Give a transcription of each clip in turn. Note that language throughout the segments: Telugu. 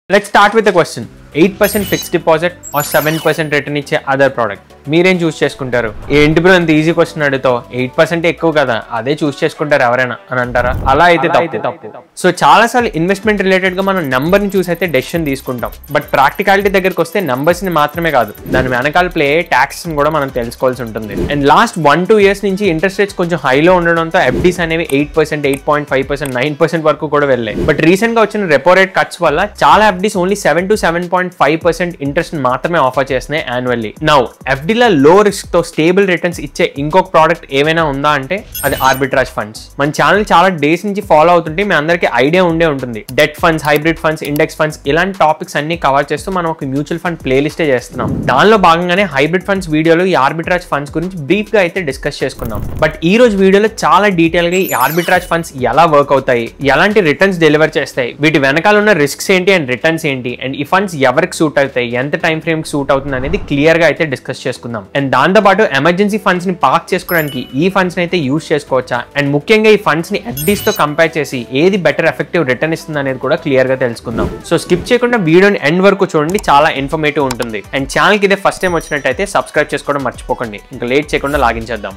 Let's start with the question. 8% fixed deposit or 7% return ఇచ్చే అదర్ ప్రోడక్ట్ మీరేం చూస్ చేసుకుంటారు? ఏంటి బ్రో అంత ఈజీ క్వశ్చన్ అడుగుతావు, 8% ఎక్కువ కదా అదే చూస్ చేసుకుంటారు ఎవరైనా అని అంటారా? అలా అయితే తప్పు. సో చాలాసార్లు ఇన్వెస్ట్మెంట్ రిలేటెడ్ గా మనం నెంబర్ ని చూసి అయితే డెసిషన్ తీసుకుంటాం. బట్ ప్రాక్టికాలిటీ దగ్గరకు వస్తే నెంబర్స్ ని మాత్రమే కాదు, దాని వెనకాల ప్లే అయ్యే ట్యాక్స్ ని కూడా మనం తెలుసుకోవాల్సి ఉంటుంది. అండ్ లాస్ట్ 1-2 years నుంచి ఇంట్రెస్ట్ రేట్స్ కొంచెం హైలో ఉండడంతో ఎఫ్డీస్ అనేవి 8%, 8.5%, 9% వరకు కూడా వెళ్ళాయి. బట్ రీసెంట్ గా వచ్చిన రెపో రేట్ కట్స్ వల్ల చాలా ఎఫ్డీస్ ఓన్లీ 7 to 7.5% ఇంట్రెస్ట్ మాత్రమే ఆఫర్ చేస్తున్నాయి యాన్యువల్లీ. నౌ ఎఫ్డీలో లో రిస్క్ తో స్టేబుల్ రిటర్న్స్ ఇచ్చే ఇంకొక ప్రోడక్ట్ ఏమైనా ఉందా అంటే అది ఆర్బిట్రాజ్ ఫండ్స్. మన ఛానల్ చాలా డేస్ నుంచి ఫాలో అవుతుంటే మీ అందరికీ ఐడియా ఉండే ఉంటుంది. Debt funds, hybrid funds, index funds ఇలాంటి టాపిక్స్ అన్ని కవర్ చేస్తూ మనం ఒక మ్యూచువల్ ఫండ్ ప్లేలిస్టే చేస్తున్నాం. దానిలో భాగంగానే హైబ్రిడ్ ఫండ్స్ వీడియోలో ఈ ఆర్బిట్రాజ్ ఫండ్స్ గురించి బ్రీఫ్ గా అయితే డిస్కస్ చేసుకున్నాం. బట్ ఈ రోజు వీడియోలో చాలా డీటెయిల్ గా ఈ ఆర్బిట్రాజ్ ఫండ్స్ ఎలా వర్క్ అవుతాయి, ఎలాంటి రిటర్న్స్ డెలివర్ చేస్తాయి, వీటి వెనకాల ఉన్న రిస్క్స్ ఏంటి అండ్ రిటర్న్స్ ఏంటి, అండ్ ఈ ఫండ్స్ ఎవరికి సూట్ అవుతాయి, ఎంత టైం ఫ్రేమ్ కి సూట్ అవుతుంది అనేది క్లియర్ గా అయితే డిస్కస్ చేసుకుందాం. అండ్ దాంతో పాటు ఎమర్జెన్సీ ఫండ్స్ ని పార్క్ చేసుకోవడానికి ఈ ఫండ్స్ ని అయితే యూజ్ చేసుకోవచ్చా, అండ్ ముఖ్యంగా ఈ ఫండ్స్ ని ఎఫ్డీస్ తో కంపేర్ చేసి ఏది బెటర్ ఎఫెక్టివ్ రిటర్న్ ఇస్తుంది అనేది కూడా క్లియర్ గా తెలుసుకుందాం. సో స్కిప్ చేయకుండా వీడియోని ఎండ్ వరకు చూడండి, చాలా ఇన్ఫర్మేటివ్ ఉంటుంది. అండ్ ఛానల్ కి ఇదే ఫస్ట్ టైం వచ్చినట్టయితే సబ్స్క్రైబ్ చేసుకోవడం మర్చిపోకండి. ఇంకా లేట్ చేయకుండా లాగించేద్దాం.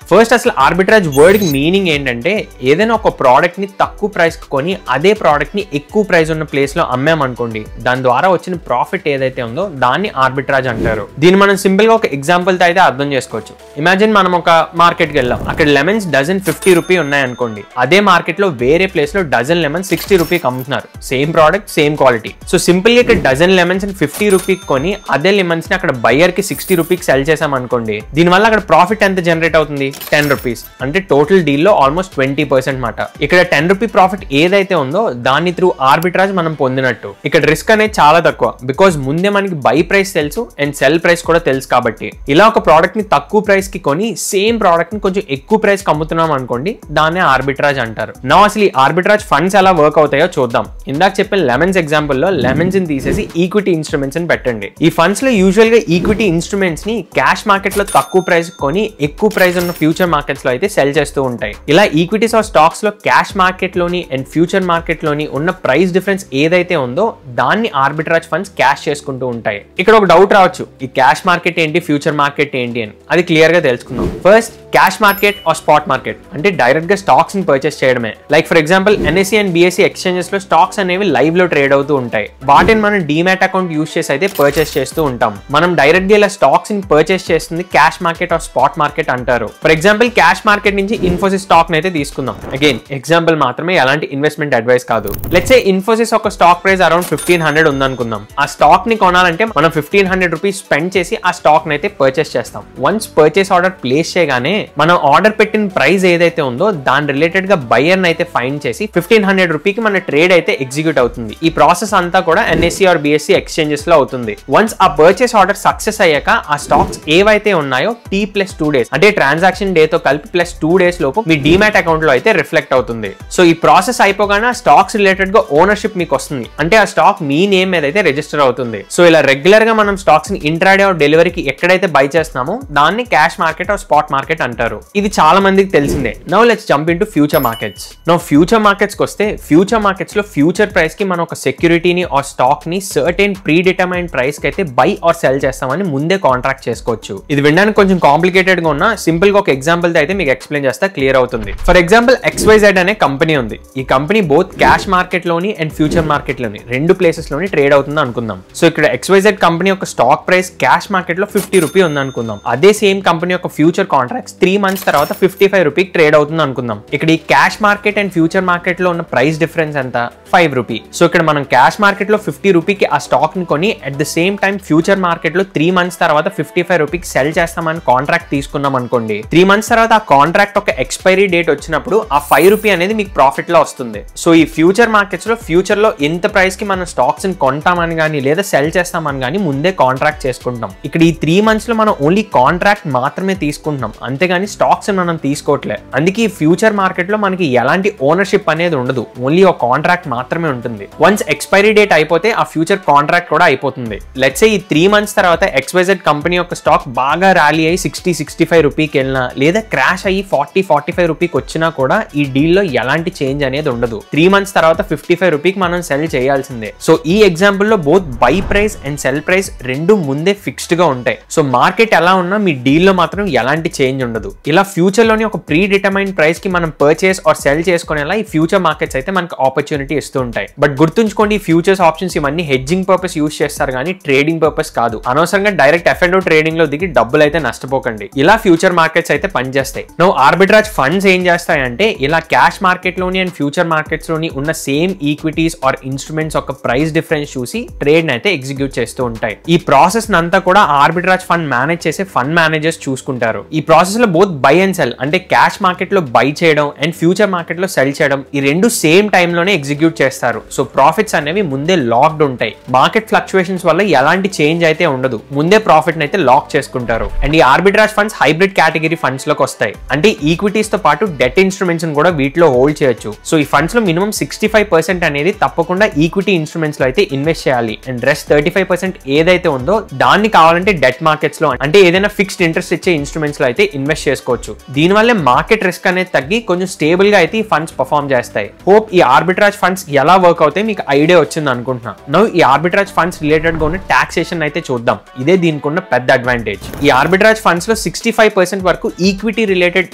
ఫస్ట్ అసలు ఆర్బిట్రాజ్ వర్డ్ కి మీనింగ్ ఏంటంటే ఏదైనా ఒక ప్రోడక్ట్ ని తక్కువ ప్రైస్ కొని అదే ప్రోడక్ట్ ని ఎక్కువ ప్రైస్ ఉన్న ప్లేస్ లో అమ్మామనుకోండి, దాని ద్వారా వచ్చిన ప్రాఫిట్ ఏదైతే ఉందో దాన్ని ఆర్బిట్రాజ్ అంటారు. దీన్ని మనం సింపుల్ గా ఒక ఎగ్జాంపుల్ తో అయితే అర్థం చేసుకోవచ్చు. ఇమాజిన్ మనం ఒక మార్కెట్ కి వెళ్ళాం, అక్కడ లెమన్స్ డజన్ 50 రూపీ ఉన్నాయి అనుకోండి. అదే మార్కెట్ లో వేరే ప్లేస్ లో డజన్ లెమన్స్ 60 రూపీకి అమ్ముతున్నారు. Same product, same quality. So simple గా ఇక్కడ డజన్ లెమన్స్ 50 రూపీకి కొని అదే లెమన్స్ ని అక్కడ బయ్యర్ కి 60 రూపీకి సెల్ చేసాం అనుకోండి, దీనివల్ల అక్కడ ప్రాఫిట్ ఎంత జనరేట్ అవుతుంది? 10 రూపీస్. అంటే టోటల్ డీల్ లో ఆల్మోస్ట్ 20% మాట. ఇక్కడ 10 రూపీ ప్రాఫిట్ ఏదైతే ఉందో దాన్ని త్రూ ఆర్బిట్రాజ్ మనం పొందినట్టు. ఇక్కడ రిస్క్ అనేది చాలా తక్కువ, బికాజ్ ముందే మనకి బై ప్రైస్ తెలుసు అండ్ సెల్ ప్రైస్ కూడా తెలుసు. కాబట్టి ఇలా ఒక ప్రోడక్ట్ ని తక్కువ ప్రైస్ కి కొని సేమ్ ప్రోడక్ట్ ని కొంచెం ఎక్కువ ప్రైస్ కి అమ్ముతున్నాం అనుకోండి, దాన్నే ఆర్బిట్రాజ్ అంటారు. నా అసలు ఈ ఆర్బిట్రాజ్ ఫండ్స్ ఎలా వర్క్ అవుతాయో చూద్దాం. ఇందాక చెప్పిన లెమన్స్ ఎగ్జాంపుల్ లో లెమన్స్ ని తీసేసి ఈక్విటీ ఇన్స్ట్రుమెంట్స్ అని పెట్టండి. ఈ ఫండ్స్ లో యూజువల్ గా ఈక్విటీ ఇన్స్ట్రుమెంట్స్ ని క్యాష్ మార్కెట్ లో తక్కువ ప్రైస్ కొని ఎక్కువ ప్రైస్ ఉన్న ఫ్యూచర్ మార్కెట్స్ లో అయితే సెల్ చేస్తూ ఉంటాయి. ఇలా ఈక్విటీస్ ఆర్ స్టాక్స్ లో క్యాష్ మార్కెట్ లోని అండ్ ఫ్యూచర్ మార్కెట్ లోని ఉన్న ప్రైస్ డిఫరెన్స్ ఏదైతే ఉందో దాన్ని ఆర్బిట్రాజ్ ఫండ్స్ క్యాష్ చేసుకుంటూ ఉంటాయి. ఇక్కడ ఒక డౌట్ రావచ్చు, ఈ క్యాష్ మార్కెట్ ఏంటి, ఫ్యూచర్ మార్కెట్ ఏంటి అని. అది క్లియర్ గా తెలుసుకుందాం. First cash market or spot market అంటే డైరెక్ట్ గా స్టాక్స్ ని పర్చేస్ చేయడమే. Like for example NSE and BSE exchanges లో స్టాక్స్ అనేవి లైవ్ లో ట్రేడ్ అవుతూ ఉంటాయి. వాటిని మనం డీమ్యాట్ అకౌంట్ యూస్ చేసి అయితే పర్చేస్ చేస్తూ ఉంటాం. మనం డైరెక్ట్ గా ఇలా స్టాక్స్ ని పర్చేస్ చేస్తుంది cash market or spot market అంటారు. ఫర్ ఎగ్జాంపుల్ క్యాష్ మార్కెట్ నుంచి ఇన్ఫోసిస్ స్టాక్ ని అయితే తీసుకుందాం. అగైన్ ఎగ్జాంపుల్ మాత్రమే, ఎలాంటి ఇన్వెస్ట్మెంట్ అడ్వైస్ కాదు. లెట్స్ సే ఇన్ఫోసిస్ ఒక స్టాక్ ప్రైస్ అరౌండ్ 1500 ఉందనుకుందాం. ఆ స్టాక్ ని కొనాలంటే మనం 1500 రూపీస్ స్పెండ్ చేసి ఆ స్టాక్ ని అయితే పర్చేస్ చేస్తాం. వన్స్ పర్చేస్ ఆర్డర్ ప్లేస్ చేయగానే మనం ఆర్డర్ పెట్టిన ప్రైస్ ఏదైతే ఉందో దాని రిలేటెడ్ గా బయ్యర్ అయితే ఫైండ్ చేసి 1500 రూపీకి మన ట్రేడ్ అయితే ఎగ్జిక్యూట్ అవుతుంది. ఈ ప్రాసెస్ అంతా కూడా ఎన్ఎస్సి ఆర్ బిఎస్సి ఎక్స్చేంజెస్ లో అవుతుంది. వన్స్ ఆ పర్చేస్ ఆర్డర్ సక్సెస్ అయ్యాక ఆ స్టాక్స్ ఏవైతే ఉన్నాయో T+2 days అంటే ట్రాన్సాక్షన్ డే తో కలిపి +2 days లోపు మీ డీమ్యాట్ అకౌంట్ లో అయితే రిఫ్లెక్ట్ అవుతుంది. సో ఈ ప్రాసెస్ అయిపోగానే ఆ స్టాక్స్ రిలేటెడ్ గా ఓనర్షిప్ మీకు వస్తుంది. అంటే ఆ స్టాక్ మీ నేమ్ మీద అయితే రిజిస్టర్ అవుతుంది. సో ఇలా రెగ్యులర్ గా మనం స్టాక్స్ ని ఇంట్రాడే ఆర్ డెలివరీకి ఎక్కడైతే బై చేస్తున్నామో దాన్ని cash market or spot market అంటారు. ఇది చాలా మందికి తెలిసిందే. Now let's jump into future markets. Now future markets కి వస్తే ఫ్యూచర్ మార్కెట్స్ లో ఫ్యూచర్ ప్రైస్ కి మనం ఒక సెక్యూరిటీని ఆర్ స్టాక్ ని సర్టెన్ ప్రీ డిటర్మైన్డ్ ప్రైస్ కి అయితే బై ఆర్ సెల్ చేస్తామని ముందే కాంట్రాక్ట్ చేసుకోవచ్చు. ఇది వినడానికి కొంచెం కాంప్లికేటెడ్ గా ఉన్నా సింపుల్ గా ఒక ఎగ్జాంపుల్ తో అయితే మీకు ఎక్స్ప్లెయిన్ చేస్తా, క్లియర్ అవుతుంది. ఫర్ ఎగ్జాంపుల్ XYZ అనే కంపెనీ ఉంది. ఈ కంపెనీ బోత్ క్యాష్ మార్కెట్ లోని అండ్ ఫ్యూచర్ మార్కెట్ లోని రెండు ప్లేసెస్ లోని ట్రేడ్ అవుతుంది అనుకుందాం. సో ఇక్కడ XYZ కంపెనీ యొక్క స్టాక్ ప్రైస్ క్యాష్ మార్కెట్ లో 50 రూపీ ఉంది అనుకుందాం. అదే సేమ్ కంపెనీ యొక్క ఫ్యూచర్ కాంట్రాక్ట్స్ 3 months తర్వాత 55 రూపీకి ట్రేడ్ అవుతుంది అనుకుందాం. ఇక్కడ ఈ cash market and future market లో ఉన్న ప్రైస్ డిఫరెన్స్ ఎంత? 5 రూపీ. సో ఇక్కడ మనం క్యాష్ మార్కెట్ లో 50 రూపీకి ఆ స్టాక్ ని కొని at the same time future market లో 3 months తర్వాత 55 రూపీకి సెల్ చేస్తామని కాంట్రాక్ట్ తీసుకున్నాం అనుకోండి. 3 months తర్వాత ఆ కాంట్రాక్ట్ ఒక ఎక్స్పైరీ డేట్ వచ్చినప్పుడు ఆ 5 రూపీ అనేది మీకు ప్రాఫిట్ లో వస్తుంది. సో ఈ ఫ్యూచర్ మార్కెట్స్ లో ఫ్యూచర్ లో ఎంత ప్రైస్ కి మనం స్టాక్స్ ని కొంటామని గానీ లేదా సెల్ చేస్తామని గానీ ముందే కాంట్రాక్ట్ చేసుకుంటాం. ఇక్కడ ఈ 3 months లో మనం ఓన్లీ కాంట్రాక్ట్ మాత్రమే తీసుకుంటున్నాం, అంతేగాని స్టాక్స్ మనం తీసుకోవట్లే. అందుకే ఈ ఫ్యూచర్ మార్కెట్ లో మనకి ఎలాంటి ఓనర్షిప్ అనేది ఉండదు, ఓన్లీ ఒక కాంట్రాక్ట్ మాత్రమే ఉంటుంది. వన్స్ ఎక్స్పైరీ డేట్ అయిపోతే ఆ ఫ్యూచర్ కాంట్రాక్ట్ కూడా అయిపోతుంది. లెట్స్ సే ఈ 3 months తర్వాత XYZ కంపెనీ యొక్క స్టాక్ బాగా ర్యాలీ అయ్యి 60-65 రూపీకి వెళ్ళినా లేదా క్రాష్ అయ్యి 40-45 రూపీకి వచ్చినా కూడా ఈ డీల్ లో ఎలాంటి చేంజ్ అనేది ఉండదు. 3 months తర్వాత 55 రూపీకి మనం సెల్ చేయాల్సిందే. సో ఈ ఎగ్జాంపుల్ లో both by price and cell price రెండు ముందే ఫిక్స్డ్ గా ఉంటాయి. సో మార్కెట్ ఎలా ఉన్నా మీ డీల్ లో మాత్రం ఎలాంటి చేంజ్ ఉండదు. ఇలా ఫ్యూచర్ లోని ఒక ప్రీ డిటర్మైన్డ్ ప్రైస్ కి మనం పర్చేస్ ఆర్ సెల్ చేసుకునేలా ఈ ఫ్యూచర్ మార్కెట్స్ అయితే మనకు ఆపర్చునిటీ ఇస్తూ ఉంటాయి. బట్ గుర్తుంచుకోండి, ఈ ఫ్యూచర్స్ ఆప్షన్స్ ఇవన్నీ హెడ్జింగ్ పర్పస్ యూస్ చేస్తారు కానీ ట్రేడింగ్ పర్పస్ కాదు. అనవసరంగా డైరెక్ట్ F&O ట్రేడింగ్ లో దిగి డబ్బులు అయితే నష్టపోకండి. ఇలా ఫ్యూచర్ మార్కెట్స్ అయితే పనిచేస్తాయి. నో ఆర్బిట్రాజ్ ఫండ్స్ ఏం చేస్తాయంటే ఇలా క్యాష్ మార్కెట్ లోని అండ్ ఫ్యూచర్ మార్కెట్స్ లోని ఉన్న సేమ్ ఈక్విటీస్ ఆర్ ఇన్స్ట్రుమెంట్స్ ఒక ప్రైస్ డిఫరెన్స్ చూసి ట్రేడ్ అయితే ఎగ్జిక్యూట్ చేస్తూ ఉంటాయి. ఈ ప్రాసెస్ అంతా కూడా ఆర్బిట్రాజ్ ఫండ్ మేనేజ్ చేసే ఫండ్ మేనేజర్స్ చూసుకుంటారు. ఈ ప్రాసెస్ లో బోత్ బై అండ్ సెల్ అంటే క్యాష్ మార్కెట్ లో బై చేయడం అండ్ ఫ్యూచర్ మార్కెట్ లో సెల్ చేయడం ఈ రెండు సేమ్ టైమ్ లోనే ఎగ్జిక్యూట్ చేస్తారు. సో ప్రాఫిట్స్ అనేవి ముందే లాక్డ్ ఉంటాయి. మార్కెట్ ఫ్లక్చుయేషన్స్ వల్ల ఎలాంటి చేంజ్ అయితే ఉండదు. ముందే ప్రాఫిట్ అయితే లాక్ చేసుకుంటారు. అండ్ ఈ arbitrage funds hybrid category funds లోకి వస్తాయి. అంటే ఈక్విటీస్ తో పాటు డెట్ ఇన్స్ట్రుమెంట్స్ కూడా వీటిలో హోల్డ్ చేయొచ్చు. సో ఈ ఫండ్స్ లో మినిమం 65% అనేది తప్పకుండా ఈక్విటీ ఇన్స్ట్రుమెంట్స్ లో అయితే ఇన్వెస్ట్ చేయాలి. అండ్ రెస్ట్ 35% ఏదైతే ఉందో దాన్ని కావాలంటే డెట్ మార్కెట్స్ లో అంటే ఏదైనా ఫిక్స్డ్ ఇంట్రెస్ట్ ఇచ్చే ఇన్స్ట్రుమెంట్స్ లో అయితే ఇన్వెస్ట్ చేసుకోవచ్చు. దీనివల్ల మార్కెట్ రిస్క్ అనేది తగ్గి కొంచెం స్టేబుల్ గా అయితే ఈ ఫండ్స్ పర్ఫార్మ్ చేస్తాయి. హోప్ ఈ ఆర్బిట్రాజ్ ఫండ్స్ ఎలా వర్క్ అవుతాయి మీకు ఐడియా వచ్చింది అనుకుంటున్నా. నౌ ఈ ఆర్బిట్రాజ్ ఫండ్స్ రిలేటెడ్ గా ఉన్న టాక్సేషన్ అయితే చూద్దాం. ఇదే దీనికి ఉన్న పెద్ద అడ్వాంటేజ్. ఈ ఆర్బిట్రాజ్ ఫండ్స్ లో 65% వరకు ఈక్విటీ రిలేటెడ్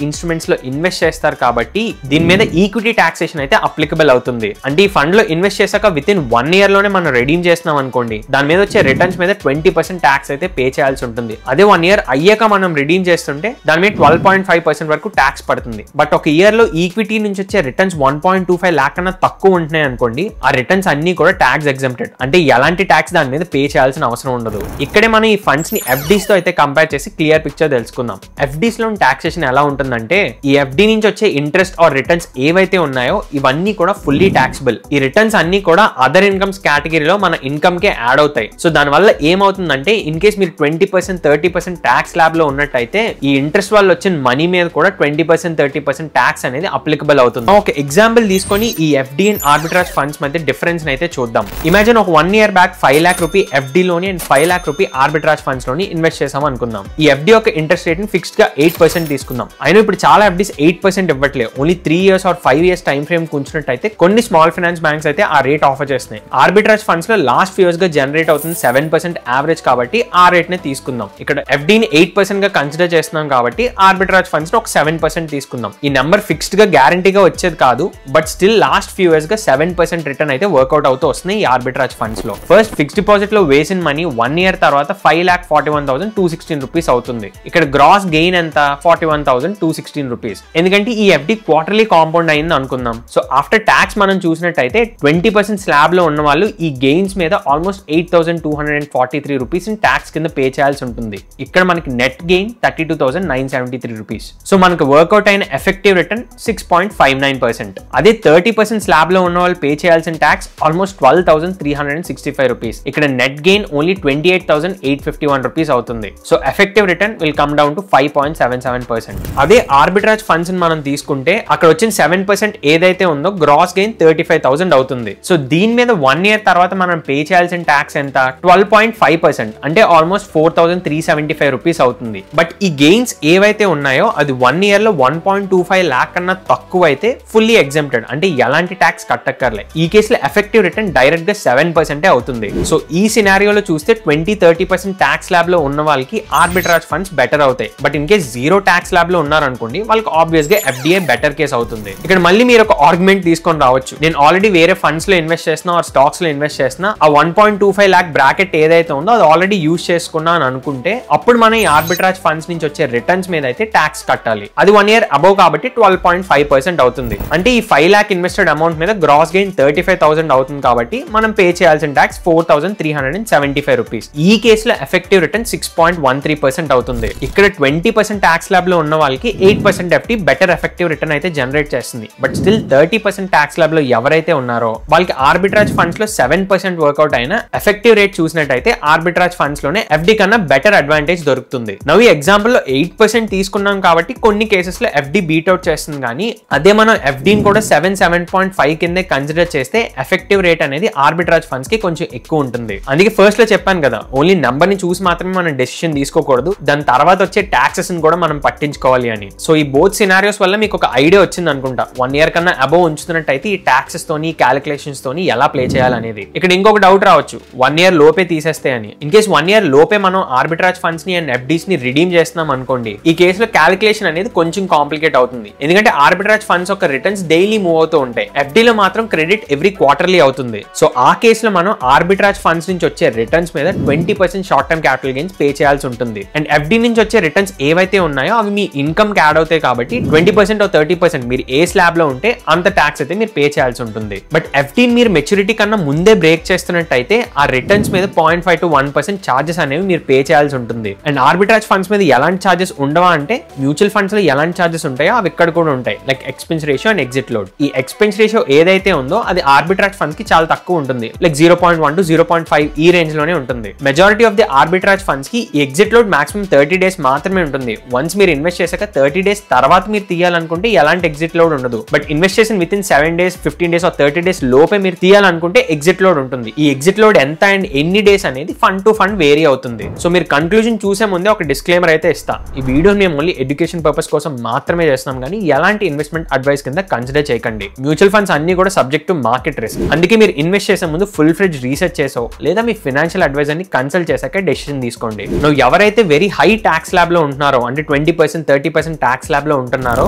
ఇన్స్ట్రుమెంట్స్ లో ఇన్వెస్ట్ చేస్తారు కాబట్టి దీని మీద ఈక్విటీ టాక్సేషన్ అయితే అప్లికబుల్ అవుతుంది. అంటే ఈ ఫండ్ లో ఇన్వెస్ట్ చేశాక విత్ ఇన్ 1 year లోనే మనం రెడీమ్ చేస్తున్నాం అనుకోండి, దాని మీద వచ్చే రిటర్న్స్ మీద 20% ట్యాక్స్ అయితే పే చేయాల్సి ఉంటుంది. అదే 1 year అయ్యాక మనం రిడీమ్ చేస్తుంటే దాని మీద 12.5% వరకు ట్యాక్స్ పడుతుంది. బట్ ఒక ఇయర్ లో ఈక్విటీ నుంచి వచ్చే రిటర్న్స్ 1.25 lakh కన్నా తక్కువ ఉంటున్నాయి అనుకోండి, ఆ రిటర్న్స్ అన్ని కూడా ట్యాక్స్ ఎగ్జెంప్టెడ్. అంటే ఎలాంటి ట్యాక్స్ దాని మీద పే చేయాల్సిన అవసరం ఉండదు. ఇక్కడే మనం ఈ ఫండ్స్ ని FDs తో అయితే కంపేర్ చేసి క్లియర్ పిక్చర్ తెలుసుకుందాం. FDs లో టాక్సేషన్ ఎలా ఉంటుందంటే ఈ FD నుంచి వచ్చే ఇంట్రెస్ట్ ఆర్ రిటర్న్స్ ఏవైతే ఉన్నాయో ఇవన్నీ కూడా ఫుల్లీ ట్యాక్సిబుల్. ఈ రిటర్న్స్ అన్ని కూడా అదర్ ఇన్కమ్స్ కేటగిరీలో మన ఇన్కమ్ కే యాడ్ అవుతాయి. సో దాని వల్ల ఏమవుతుందంటే ఇన్ కేస్ మీరు 20% 30% ట్యాక్స్ స్లాబ్ లో ఉన్నట్టయితే ఈ ఇంట్రెస్ట్ వల్ల వచ్చిన మనీ మీద కూడా 20% 30% ట్యాక్స్ అనేది అప్లికబుల్ అవుతుంది. ఒక ఎగ్జాంపుల్ తీసుకొని ఈ FD అండ్ ఆర్బిట్రాజ్ ఫండ్స్ మధ్య డిఫరెన్స్ అయితే చూద్దాం. ఇమాజిన్ ఒక 1 year back 5 lakh rupee FD లోని and 5 lakh rupee arbitrage funds లోని ఇన్వెస్ట్ చేసాం అనుకుందాం. ఈ FD యొక్క ఇంట్రెస్ట్ రేట్ ని ఫిక్స్డ్ గా 8% తీసుకుందాం. అయినా ఇప్పుడు చాలా FDs 8% ఇవ్వట్లేదు. Only 3 years or 5 years time frame ఉంచినట్టయితే కొన్ని స్మాల్ ఫైనాన్స్ బ్యాంక్స్ అయితే ఆ రేట్ ఆఫర్ చేస్తున్నాయి. ఆర్బిట్రాజ్ ఫండ్స్ లో లాస్ట్ ఫ్యూ ఇయర్స్ గా జనరేట్ అవుతుంది 7% యావరేజ్ కాబట్టి ఆ రేట్ నే తీసుకుందాం. ఇక్కడ FD ని 8% గా కన్సిడర్ చేస్తున్నాం కాబట్టి ఆర్బిట్రాజ్ ఫండ్స్ లో ఒక 7% తీసుకుందాం. ఈ నెంబర్ ఫిక్స్డ్ గా గ్యారంటీగా వచ్చేది కాదు, but still last few years గా 7% రిటర్న్ అయితే వర్కౌట్ అవుతూ వస్తున్నాయి ఈ ఆర్బిట్రాజ్ ఫండ్స్ లో. ఫస్ట్ ఫిక్స్డ్ డిపాజిట్ లో వేసిన మనీ 1 year తర్వాత 5,41,216 రూపీస్ అవుతుంది. ఇక్కడ గ్రాస్ గెయిన్ ఎంత 41,216 రూపీస్. ఎందుకంటే ఈ FD క్వార్టర్లీ కాంపౌండ్ అయింది అనుకుందాం. సో ఆఫ్టర్ ట్యాక్స్ మనం చూసినట్టయితే 20% స్లాబ్ లో ఉన్న వాళ్ళు ఈ గెయిన్స్ మీద ఆల్మోస్ట్ 8,243 రూపీస్ ఇన్ ట్యాక్స్ కింద పే చేయాల్సి ఉంటుంది. ఇక్కడ మనకి నెట్ గెయిన్ 32,973 రూపీస్. సో మనకు వర్కౌట్ అయిన ఎఫెక్టివ్ రిటర్న్ 6.59%. అదే 30% స్లాబ్ లో ఉన్న వాళ్ళు పే చేయాల్సిన ట్యాక్స్ ఆల్మోస్ట్ 12,365 రూపీస్. ఇక్కడ నెట్ గెయిన్ ఓన్లీ 28,851 రూపీస్ అవుతుంది. So effective return will come down to 5.77%. అదే ఆర్బిట్రాజ్ ఫండ్స్ మనం తీసుకుంటే అక్కడ వచ్చిన 7% ఏదైతే ఉందో గ్రాస్ గెయిన్ 35,000 అవుతుంది. సో దీని మీద 1 year తర్వాత మనం పే చేయాల్సిన ట్యాక్స్ ఎంత 12.5%. అంటే ఆల్మోస్ట్ 4,375 రూపీస్ అవుతుంది. బట్ ఈ గెయిన్స్ ఏవైతే ఉన్నాయో అది 1 year లో 1.25 lakh కన్నా తక్కువ అయితే ఫుల్లీ ఎగ్జెంప్టెడ్. అంటే ఎలాంటి ట్యాక్స్ కట్టక్కర్లే. ఈ కేసులో ఎఫెక్టివ్ రిటర్న్ డైరెక్ట్ గా 7% అవుతుంది. సో ఈ సినారియోలో చూస్తే 20-30% ట్యాక్స్ ల్యాబ్ లో ఉన్న వాళ్ళకి ఆర్బిట్రాజ్ ఫండ్స్ బెటర్ అవుతాయి. But in case 0 tax lab లో ఉన్నారనుకోండి వాళ్ళకి ఆబ్వియస్ గా FDI బెటర్ కేస్ అవుతుంది. ఇక్కడ మళ్ళీ మీరు ఒక ఆర్గ్యుమెంట్ తీసుకొని రావచ్చు, నేను ఆల్రెడీ వేరే ఫండ్స్ లో ఇన్వెస్ట్ చేస్తున్నా ఆర్ స్టాక్స్ లో ఇన్వెస్ట్ చేస్తున్నా, ఆ 1.25 lakh బ్రాకెట్ ఏదైతే ఉందో అది ఆల్రెడీ యూజ్ చేసుకున్నా అని అనుకుంటే అప్పుడు మనం ఈ ఆర్బిట్రాజ్ ఫండ్స్ నుంచి వచ్చే రిటర్న్స్ మీద అయితే ట్యాక్స్ కట్టాలి. అది 1 year అబౌవ్ కాబట్టి 12.5% అవుతుంది. అంటే ఈ 5 lakh ఇన్వెస్టెడ్ అమౌంట్ మీద గ్రాస్ గెయిన్ 35,000 అవుతుంది కాబట్టి మనం పే చేయాల్సిన ట్యాక్స్ 4,375 రూపీస్. ఈ కేసులో ఎఫెక్టివ్ రిటర్న్ 6.13% అవుతుంది. ఇక్కడ 20% ట్యాక్స్ ల్యాబ్ లో ఉన్న వాళ్ళకి 8% FD బెటర్ ఎఫెక్టివ్ రిటర్న్ అయితే జనరేట్ చేస్తుంది. బట్ స్టిల్ 30% ట్యాక్స్ ల్యాబ్ లో ఎవరైతే ఉన్నారో వాళ్ళకి ఆర్బిట్రాజ్ ఫండ్స్ లో 7% వర్కౌట్ అయిన ఎఫెక్టివ్ రేట్ చూసినట్టయితే ఆర్బిట్రాజ్ ఫండ్స్ లోనే FD కన్నా బెటర్ అడ్వాంటేజ్ దొరుకుతుంది. నవ్వు ఈ ఎగ్జాంపుల్ లో 8% తీసుకున్నాం కాబట్టి కొన్ని కేసెస్ లో FD బీట్అవుట్ చేస్తుంది. కానీ అదే మనం FDని కూడా 7.5 కిందే కన్సిడర్ చేస్తే ఎఫెక్టివ్ రేట్ అనేది ఆర్బిట్రాజ్ ఫండ్స్ కి కొంచెం ఎక్కువ ఉంటుంది. అందుకే ఫస్ట్ లో చెప్పాను కదా, ఓన్లీ నెంబర్ ని చూసి మాత్రమే మనం డెసిషన్ తీసుకోకూడదు, దాని తర్వాత వచ్చే టాక్సెస్ కూడా మనం మనం పట్టించుకోవాలి అని. సో ఈ బోత్ సినారియోస్ వల్ల మీకు ఒక ఐడియా వచ్చింది అనుకుంటా. 1 year కన్నా అబోవ్ ఉంచుతున్నట్టయితే ఈ టాక్సెస్ తోని క్యాలిక్యులేషన్స్ తోని ఎలా ప్లే చేయాలనేది. ఇక్కడ ఇంకొక డౌట్ రావచ్చు, 1 year లోపే తీసేస్తే అని. ఇన్ కేస్ 1 year లోపే మనం ఆర్బిట్రాజ్ ఫండ్స్ ని అండ్ ఎఫ్డీస్ ని రిడీమ్ చేస్తున్నాం అనుకోండి, ఈ కేసులో క్యాలిక్యులేషన్ అనేది కొంచెం కాంప్లికేట్ అవుతుంది. ఎందుకంటే ఆర్బిట్రాజ్ ఫండ్స్ ఒక రిటర్న్స్ డైలీ మూవ్ అవుతూ ఉంటాయి. ఎఫ్డీలో మాత్రం క్రెడిట్ ఎవ్రీ క్వార్టర్లీ అవుతుంది. సో ఆ కేసులో మనం ఆర్బిట్రాజ్ ఫండ్స్ నుంచి వచ్చే రిటర్న్స్ మీద 20% short term capital gains pay చేయాల్సి ఉంటుంది. అండ్ ఎఫ్డీ నుంచి వచ్చే రిటర్న్స్ ఏవైతే ఉన్నాయో అవి మీ ఇన్కమ్ కి యాడ్ అవుతాయి కాబట్టి 20% 30% మీరు ఏ స్లాబ్ లో ఉంటే అంత ట్యాక్స్ అయితే మీరు పే చేయాల్సి ఉంటుంది. బట్ ఎఫ్డీ మీరు మెచ్యూరిటీ కన్నా ముందే బ్రేక్ చేస్తున్నట్టయితే ఆ రిటర్న్స్ మీద 0.5 to 1% చార్జెస్ అనేవి మీరు పే చేయాల్సి ఉంటుంది. అండ్ ఆర్బిట్రాజ్ ఫండ్స్ మీద ఎలాంటి చార్జెస్ ఉండవా అంటే, మ్యూచువల్ ఫండ్స్ లో ఎలాంటి చార్జెస్ ఉంటాయో అవి ఇక్కడ కూడా ఉంటాయి, like expense ratio and exit load. ఈ ఎక్స్పెన్స్ రేషియో ఏదైతే ఉందో అది ఆర్బిట్రాజ్ ఫండ్స్ కి చాలా తక్కువ ఉంటుంది, లైక్ 0.1 to 0.5 ఈ రేంజ్ లోనే ఉంటుంది. Majority of the arbitrage funds కి ఈ ఎగ్జిట్ లోడ్ మాక్సిమం 30 days మాత్రమే ఉంటుంది. వన్స్ మీరు ఇన్వెస్ట్ చేశాక 30 days తర్వాత మీరు తీయాలనుకుంటే ఎలాంటి ఎగ్జిట్ లోడ్ ఉండదు. బట్ ఇన్వెస్ట్ చేసిన with in 7 days 15 days 30 days లోపే మీరు తీయాలనుకుంటే ఎగ్జిట్ లోడ్ ఉంటుంది. ఈ ఎగ్జిట్ లోడ్ ఎంత అండ్ ఎన్ని డేస్ అనేది ఫండ్ టు ఫండ్ వేరీ అవుతుంది. సో మీరు కన్క్లూజన్ చూసే ముందే ఒక డిస్క్లైమర్ అయితే ఇస్తా, ఈ వీడియో మేము ఓన్లీ ఎడ్యుకేషన్ పర్పస్ కోసం మాత్రమే చేస్తున్నాం కానీ ఎలాంటి ఇన్వెస్ట్మెంట్ అడ్వైస్ కింద కన్సిడర్ చేయకండి. మ్యూచువల్ ఫండ్స్ అన్ని కూడా సబ్జెక్ట్ టు మార్కెట్ రిస్క్. అందుకే మీరు ఇన్వెస్ట్ చేసే ముందు ఫుల్ ఫ్లెడ్జ్ రీసెర్చ్ చేసో లేదా మీ ఫైనాన్షియల్ అడ్వైజర్ ని కన్సల్ట్ చేశాక డెసిషన్ తీసుకోండి. నువ్వు ఎవరైతే వెరీ హై ట్యాక్స్ ల్యాబ్ లో ఉంటున్నారో, అంటే 20% 30% ట్యాక్స్ ల్యాబ్ లో ఉంటున్నారో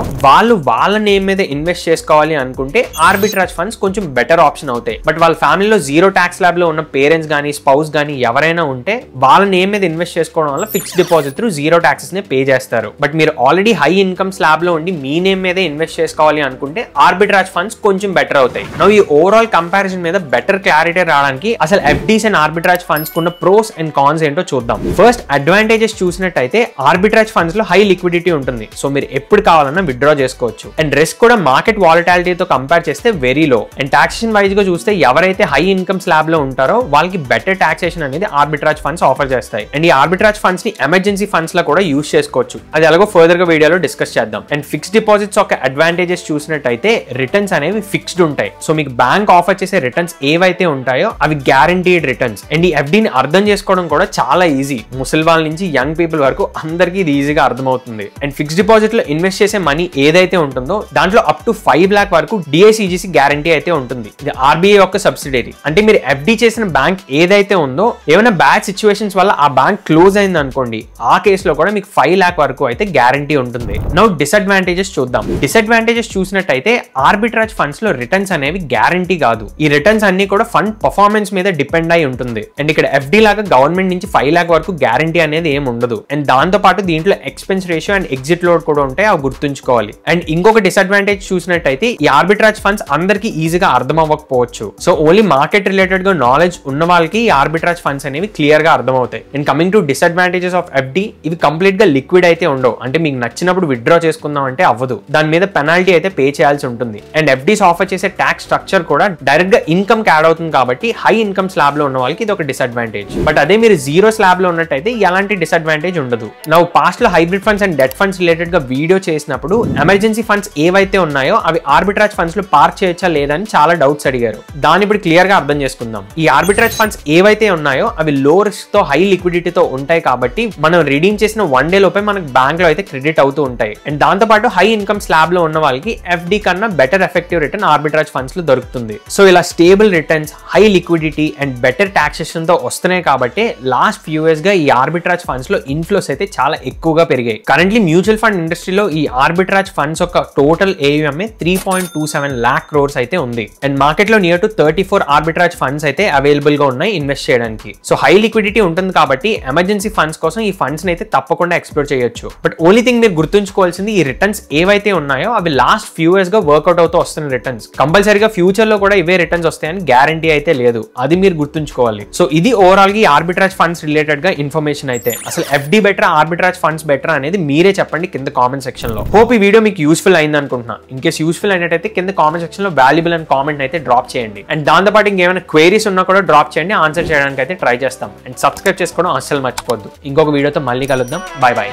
వాళ్ళ నేమ్ మీద ఇన్వెస్ట్ చేసుకోవాలి అనుకుంటే ఆర్బిట్రాజ్ ఫండ్స్ కొంచెం బెటర్ ఆప్షన్ అవుతాయి. బట్ వాళ్ళ ఫ్యామిలీలో జీరో ట్యాక్స్ ల్యాబ్ లో ఉన్న పేరెంట్స్ గానీ స్పౌస్ గానీ ఎవరైనా ఉంటే వాళ్ళ నేమ్ మీద ఇన్వెస్ట్ చేసుకోవడం వల్ల fixed deposit through zero taxes నే పే చేస్తారు. బట్ మీరు ఆల్రెడీ హై ఇన్కమ్ స్లాబ్ లో ఉండి మీ నేమ్ మీద ఇన్వెస్ట్ చేసుకోవాలి అనుకుంటే ఆర్బిట్రాజ్ ఫండ్స్ కొంచెం బెటర్ అవుతాయి. ఈ ఓవరాల్ కంపారిజన్ మీద బెటర్ క్లారిటీ రావడానికి అసలు ఎఫ్డీస్ అండ్ ఆర్బిట్రాజ్ ఫండ్స్ కున్న ప్రోస్ అండ్ కాన్స్ ఏంటో చూద్దాం. ఫస్ట్ అడ్వాంటేజెస్ చూసినట్టయితే ఆర్బిట్రాజ్ ఫండ్స్ లో హై లిక్విడిటీ ఉంటుంది. సో మీరు ఎప్పుడు కావాలన్నా విత్డ్రా చేసుకోవచ్చు. అండ్ రిస్క్ కూడా మార్కెట్ వాలటాలిటీతో కంపేర్ చేస్తే very low. And taxation wise గా చూస్తే ఎవరైతే హై ఇన్కమ్ స్లాబ్ లో ఉంటారో వాళ్ళకి బెటర్ టాక్సేషన్ అనేది ఆర్బిట్రాజ్ ఫండ్స్ ఆఫర్ చేస్తాయి. అండ్ ఈ ఆర్బిట్రాజ్ ఫండ్స్ ని ఎమర్జెన్సీ ఫండ్స్ లో కూడా యూస్ చేసుకోవచ్చు. అది ఎలాగో ఫర్దర్ గా వీడియోలో డిస్కస్ చేద్దాం. అండ్ ఫిక్స్డ్ డిపాజిట్స్ ఒక అడ్వాంటేజెస్ చూసినట్టయితే రిటర్న్స్ అనేవి ఫిక్స్డ్ ఉంటాయి. సో మీకు బ్యాంక్ ఆఫర్ చేసే రిటర్న్స్ ఏవైతే ఉంటాయో అవి గ్యారంటీడ్ రిటర్న్స్. అండ్ ఈ ఎఫ్డీని అర్థం చేసుకోవడం కూడా చాలా ఈజీ. ముసలి వాళ్ళ నుంచి యంగ్ పీపుల్ వరకు అందరికీ ఇది ఈజీగా అర్థమవుతుంది. అండ్ ఫిక్స్డ్ డిపాజిట్ లో ఇన్వెస్ట్ చేసే మనీ ఏదైతే ఉంటుందో దాంట్లో అప్ టు 5 lakh వరకు డిఐసిజిసి గ్యారంటీ అయితే ఉంటుంది. ఇది ఆర్బీఐ యొక్క సబ్సిడరీ. అంటే మీరు ఎఫ్డీ చేసిన బ్యాంక్ ఏదైతే ఉందో ఏమైనా బ్యాడ్ సిచ్యువేషన్స్ వల్ల ఆ బ్యాంక్ క్లోజ్ అయింది అనుకోండి, ఆ కేసులో కూడా మీకు 5 lakh వరకు అయితే గ్యారంటీ ఉంటుంది. నౌ డిసడ్వాంటేజెస్ చూద్దాం. డిసడ్వాంటేజెస్ చూసినట్టయితే ఆర్బిట్రాజ్ ఫండ్స్ లో రిటర్న్స్ అనేవి గ్యారంటీ కాదు. ఈ రిటర్న్స్ అన్ని కూడా ఫండ్ పర్ఫార్మెన్స్ మీద డిపెండ్ అయి ఉంటుంది. అండ్ ఇక్కడ ఎఫ్డీ లాగా గవర్నమెంట్ నుంచి 5 lakh వరకు గ్యారంటీ అనేది ఏమి ఉండదు. అండ్ దాంతో పాటు దీంట్లో expense ratio and exit load కూడా ఉంటాయి, అవి గుర్తుంచుకోవాలి. అండ్ ఇంకొక డిసడ్వాంటేజ్ చూసినట్టయితే ఈ ఆర్బిట్రాజ్ ఫండ్స్ అందరికి ఈజీగా అర్థం అవ్వకపోవచ్చు. సో ఓన్లీ మార్కెట్ రిలేటెడ్ గా నాలెడ్జ్ ఉన్న వాళ్ళకి ఈ ఆర్బిట్రాజ్ ఫండ్స్ అనేవి క్లియర్ గా అర్థం అవుతాయి. And coming to disadvantages of FD, ఇవి కంప్లీట్ గా లిక్విడ్ అయితే ఉండవు. అంటే మీకు నచ్చినప్పుడు విత్డ్రా చేసుకుందాం అంటే అవ్వదు. దాని మీద పెనాల్టీ అయితే పే చేయాల్సి ఉంటుంది. అండ్ ఎఫ్డీస్ ఆఫర్ చేసే ట్యాక్స్ స్ట్రక్చర్ కూడా డైరెక్ట్ గా ఇన్కమ్ కి యాడ్ అవుతుంది కాబట్టి హై ఇన్కమ్ స్లాబ్ లో ఉన్న వాళ్ళకి ఇది ఒక డిసడ్వాంటేజ్. బట్ అదే మీరు జీరో స్లాబ్ లో ఉన్నట్టయితే ఎలాంటి డిసడ్వాంటేజ్ ఉండదు. నౌ పాస్ట్ లో hybrid funds and debt funds related గా వీడియో చేసినప్పుడు ఎమర్జెన్సీ ఫండ్స్ ఏవైతే ఉన్నాయో అవి ఆర్బిట్రాజ్ ఫండ్స్ లో పార్క్ చేయొచ్చా లేదా అని చాలా డౌట్స్ అడిగారు. దాన్ని ఇప్పుడు క్లియర్ గా అర్థం చేసుకుందాం. ఈ ఆర్బిట్రాజ్ ఫండ్స్ ఏవైతే ఉన్నాయో అవి లో రిస్క్ తో హై లిక్విడిటీతో ఉంటాయి కాబట్టి మనం రిడీమ్ చేసిన 1 day లోపే మనకు బ్యాంక్ లో అయితే క్రెడిట్ అవుతూ ఉంటాయి. అండ్ దాంతో పాటు హై ఇన్కమ్ స్లాబ్ లో ఉన్న వాళ్ళకి ఎఫ్డీ కన్నా better effective return arbitrage funds లో దొరుకుతుంది. సో ఇలా stable returns, high liquidity and better taxation తో వస్తున్నాయి కాబట్టి లాస్ట్ ఫ్యూ ఇయర్స్ గా ఈ ఆర్బిట్రాజ్ ఫండ్స్ లో ఇన్ఫ్లోస్ అయితే చాలా ఎక్కువగా పెరిగాయి. కరెంట్లీ మ్యూచువల్ ఫండ్ ఇండస్ట్రీలో ఈ ఆర్బిట్రాజ్ ఫండ్స్ యొక్క టోటల్ AUM 3.27 lakh crores అయితే ఉంది. అండ్ మార్కెట్ లో నియర్ టు 34 ఆర్బిట్రాజ్ ఫండ్స్ అయితే అవైలబుల్ గా ఉన్నాయి ఇన్వెస్ట్ చేయడానికి. సో హై లిక్విడిటీ ఉంటుంది కాబట్టి ఎమర్జెన్సీ ఫండ్స్ కోసం ఈ ఫండ్స్ అయితే తప్పకుండా ఎక్స్ప్లోర్ చేయొచ్చు. బట్ ఓన్లీ థింగ్ మీరు గుర్తుంచుకోవాల్సింది ఈ రిటర్న్స్ ఏవైతే ఉన్నాయో అవి లాస్ట్ ఫ్యూ ఇయర్స్ గా వర్క్అవుట్ అవుతూ వస్తున్న రిటర్న్స్. కంపల్సరీగా ఫ్యూచర్ లో కూడా ఇవే రిటర్న్స్ వస్తాయని గ్యారంటీ అయితే లేదు. అది మీరు గుర్తుంచుకోవాలి. సో ఇది ఓవరాల్ గా ఈ ఆర్బిట్రాజ్ ఫండ్స్ రిలేటెడ్ గా ఇన్ఫర్మేషన్ అయితే. అసలు FD better, arbitrage funds better అనేది మీరే చెప్పండి కింద కామెంట్ సెక్షన్ లో. హోప్ ఈ వీడియో మీకు యూస్ఫుల్ అయింది అనుకుంటున్నా. ఇన్ కేస్ యూస్ఫుల్ అయినట్టయితే కింద కామెంట్ సెక్షన్ లో వాల్యుబుల్ అని కామెంట్ అయితే డ్రాప్ చేయండి. అండ్ దాంతో పాటు ఇంకేమైనా క్వైరీస్ ఉన్నా కూడా డ్రాప్ చేయండి, ఆన్సర్ చేయడానికి అయితే ట్రై చేస్తాం. అండ్ సబ్స్క్రైబ్ చేసుకోవడం అస్సలు మర్చిపోద్దు. ఇంకొక వీడియోతో మళ్ళీ కలుద్దాం. By by.